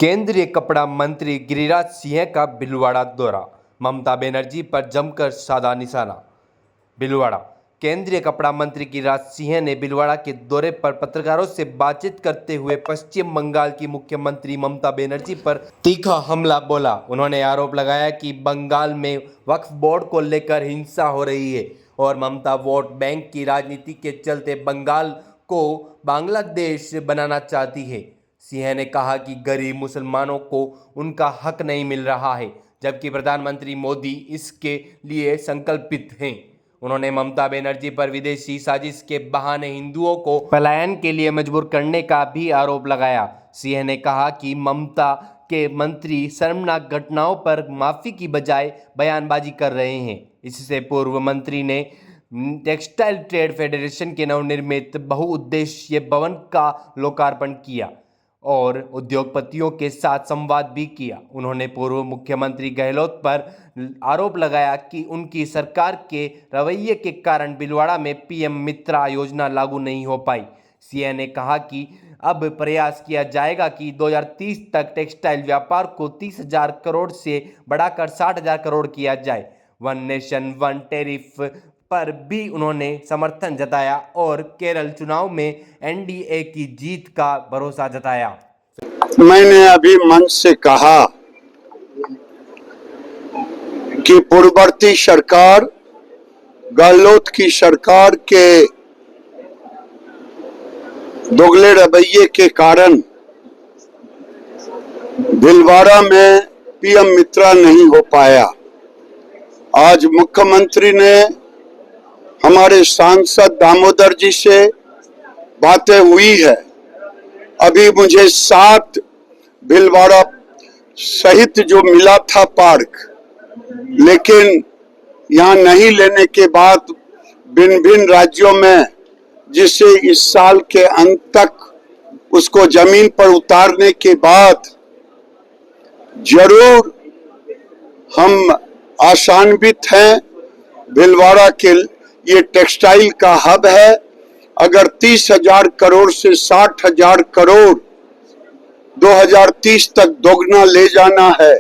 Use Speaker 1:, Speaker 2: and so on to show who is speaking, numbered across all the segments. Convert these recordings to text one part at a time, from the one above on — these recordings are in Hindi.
Speaker 1: केंद्रीय कपड़ा मंत्री गिरिराज सिंह का भीलवाड़ा दौरा, ममता बनर्जी पर जमकर साधा निशाना। भीलवाड़ा। केंद्रीय कपड़ा मंत्री गिरिराज सिंह ने भीलवाड़ा के दौरे पर पत्रकारों से बातचीत करते हुए पश्चिम बंगाल की मुख्यमंत्री ममता बनर्जी पर तीखा हमला बोला। उन्होंने आरोप लगाया कि बंगाल में वक्फ बोर्ड को लेकर हिंसा हो रही है और ममता वोट बैंक की राजनीति के चलते बंगाल को बांग्लादेश बनाना चाहती है। सिंह ने कहा कि गरीब मुसलमानों को उनका हक नहीं मिल रहा है, जबकि प्रधानमंत्री मोदी इसके लिए संकल्पित हैं। उन्होंने ममता बनर्जी पर विदेशी साजिश के बहाने हिंदुओं को पलायन के लिए मजबूर करने का भी आरोप लगाया। सिंह ने कहा कि ममता के मंत्री शर्मनाक घटनाओं पर माफी की बजाय बयानबाजी कर रहे हैं। इससे पूर्व मंत्री ने टेक्सटाइल ट्रेड फेडरेशन के नवनिर्मित बहुउद्देशीय भवन का लोकार्पण किया और उद्योगपतियों के साथ संवाद भी किया। उन्होंने पूर्व मुख्यमंत्री गहलोत पर आरोप लगाया कि उनकी सरकार के रवैये के कारण भीलवाड़ा में पीएम मित्रा योजना लागू नहीं हो पाई। सीएम ने कहा कि अब प्रयास किया जाएगा कि 2030 तक टेक्सटाइल व्यापार को 30,000 करोड़ से बढ़ाकर 60,000 करोड़ किया जाए। वन नेशन वन टैरिफ पर भी उन्होंने समर्थन जताया और केरल चुनाव में एनडीए की जीत का भरोसा जताया।
Speaker 2: मैंने अभी मंच से कहा कि पूर्ववर्ती सरकार, गहलोत की सरकार के दोगले रवैये के कारण भीलवाड़ा में पीएम मित्रा नहीं हो पाया। आज मुख्यमंत्री ने हमारे सांसद दामोदर जी से बातें हुई है। अभी मुझे 7 भीलवाड़ा सहित जो मिला था पार्क, लेकिन यहाँ नहीं लेने के बाद भिन्न भिन्न राज्यों में, जिससे इस साल के अंत तक उसको जमीन पर उतारने के बाद जरूर हम आशान्वित हैं। भीलवाड़ा के ये टेक्सटाइल का हब है। अगर 30,000 करोड़ से 60,000 करोड़ 2030 तक दोगुना ले जाना है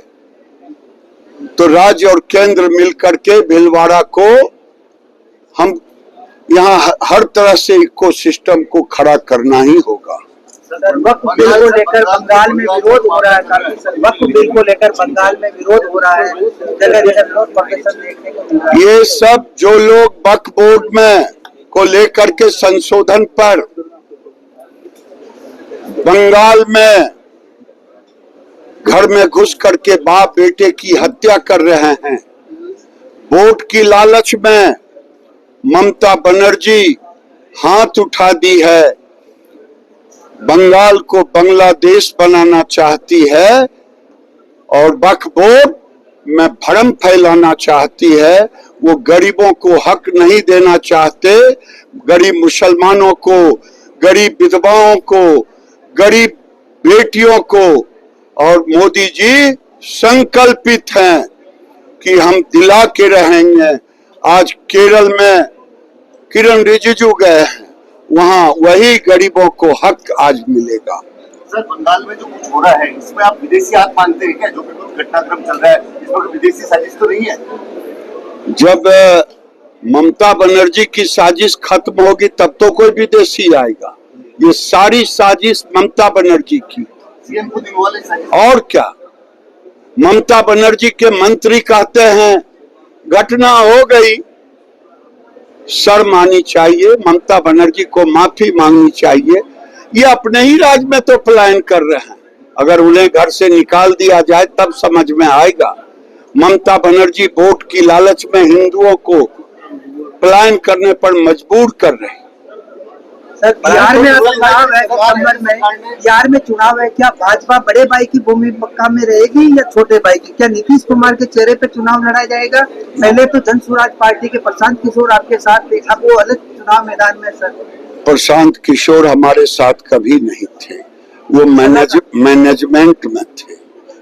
Speaker 2: तो राज्य और केंद्र मिलकर के भीलवाड़ा को हम यहाँ हर तरह से इकोसिस्टम को खड़ा करना ही होगा।
Speaker 3: वक्फ बिल को लेकर बंगाल में विरोध हो रहा है। वक्फ बिल को लेकर बंगाल में विरोध हो रहा है, जगह जगह विरोध प्रदर्शन देखने को मिल रहा है।
Speaker 2: ये सब जो लोग वक्फ बोर्ड में को लेकर के संशोधन पर बंगाल में घर में घुस करके बाप बेटे की हत्या कर रहे हैं, वोट की लालच में ममता बनर्जी हाथ उठा दी है, बंगाल को बांग्लादेश बनाना चाहती है और वक्फ बोर्ड में भ्रम फैलाना चाहती है। वो गरीबों को हक नहीं देना चाहते, गरीब मुसलमानों को, गरीब विधवाओं को, गरीब बेटियों को। और मोदी जी संकल्पित हैं कि हम दिला के रहेंगे। आज केरल में किरण रिजिजू गए हैं, वहाँ वही गरीबों को हक आज मिलेगा।
Speaker 4: सर, बंगाल में जो कुछ हो रहा है इसमें आप विदेशी हाथ मानते हैं क्या? जो भी कुछ घटनाक्रम चल रहा है इसमें विदेशी साजिश तो नहीं है?
Speaker 2: जब ममता बनर्जी की साजिश खत्म होगी तब तो कोई विदेशी आएगा। ये सारी साजिश ममता बनर्जी की,
Speaker 4: सीएम खुद वाले साजिश।
Speaker 2: और क्या? ममता बनर्जी के मंत्री कहते हैं घटना हो गई, शर्म आनी चाहिए, ममता बनर्जी को माफी मांगनी चाहिए। ये अपने ही राज्य में तो पलायन कर रहे हैं, अगर उन्हें घर से निकाल दिया जाए तब समझ में आएगा। ममता बनर्जी वोट की लालच में हिंदुओं को पलायन करने पर मजबूर कर रहे हैं।
Speaker 3: सर, बिहार में चुनाव है, बिहार में चुनाव है, क्या भाजपा बड़े भाई की भूमिका में रहेगी या छोटे भाई की? क्या नीतीश कुमार के चेहरे पे चुनाव लड़ा जाएगा? पहले तो जन स्वराज पार्टी के प्रशांत किशोर आपके साथ थे, अब वो अलग चुनाव मैदान में। सर, प्रशांत
Speaker 2: किशोर हमारे साथ कभी नहीं थे, वो मैनेजमेंट में थे,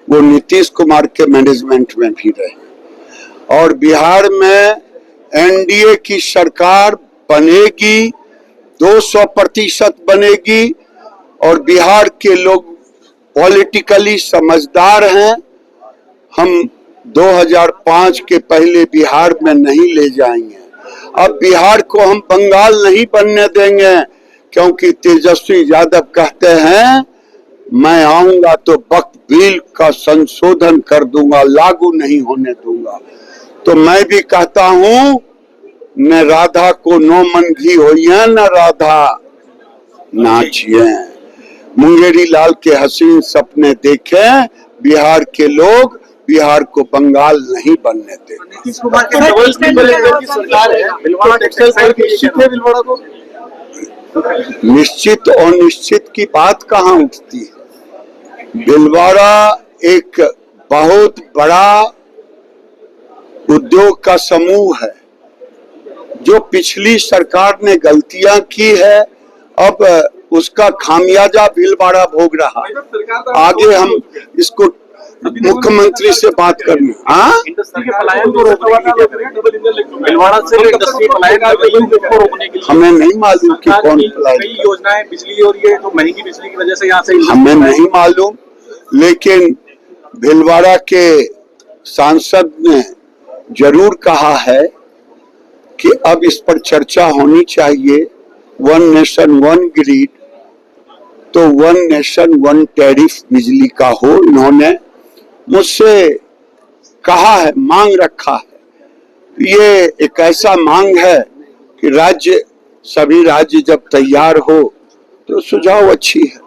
Speaker 2: वो नीतीश कुमार के मैनेजमेंट में भी रहे। और बिहार में एनडीए की सरकार बनेगी, 200% बनेगी और बिहार के लोग पॉलिटिकली समझदार हैं। हम 2005 के पहले बिहार में नहीं ले जाएंगे। अब बिहार को हम बंगाल नहीं बनने देंगे, क्योंकि तेजस्वी यादव कहते हैं मैं आऊंगा तो वक्फ बिल का संशोधन कर दूंगा, लागू नहीं होने दूंगा। तो मैं भी कहता हूं न राधा को नो मन घी होइए न राधा नाचिए। मुंगेरी लाल के हसीन सपने देखे बिहार के लोग, बिहार को बंगाल नहीं बनने देंगे।
Speaker 3: नीतीश कुमार के
Speaker 2: निश्चित और निश्चित की बात कहाँ उठती है। भीलवाड़ा एक बहुत बड़ा उद्योग का समूह है। जो पिछली सरकार ने गलतियां की है, अब उसका खामियाजा भीलवाड़ा भोग रहा है। आगे हम इसको मुख्यमंत्री से बात करनी। हाँ,
Speaker 5: इंडस्ट्री के पलायन को रोकने के लिए भीलवाड़ा से इंडस्ट्री पलायन को रोकने के लिए
Speaker 2: हमें नहीं मालूम कि कौन पलायन
Speaker 5: कई योजनाएं बिजली हो रही है, तो महंगी बिजली की वजह से यहाँ से
Speaker 2: हमें नहीं मालूम, लेकिन भीलवाड़ा के सांसद ने जरूर कहा है कि अब इस पर चर्चा होनी चाहिए। वन नेशन वन ग्रिड, तो वन नेशन वन टैरिफ बिजली का हो। इन्होंने मुझसे कहा है, मांग रखा है। ये एक ऐसा मांग है कि सभी राज्य जब तैयार हो तो सुझाव अच्छी है।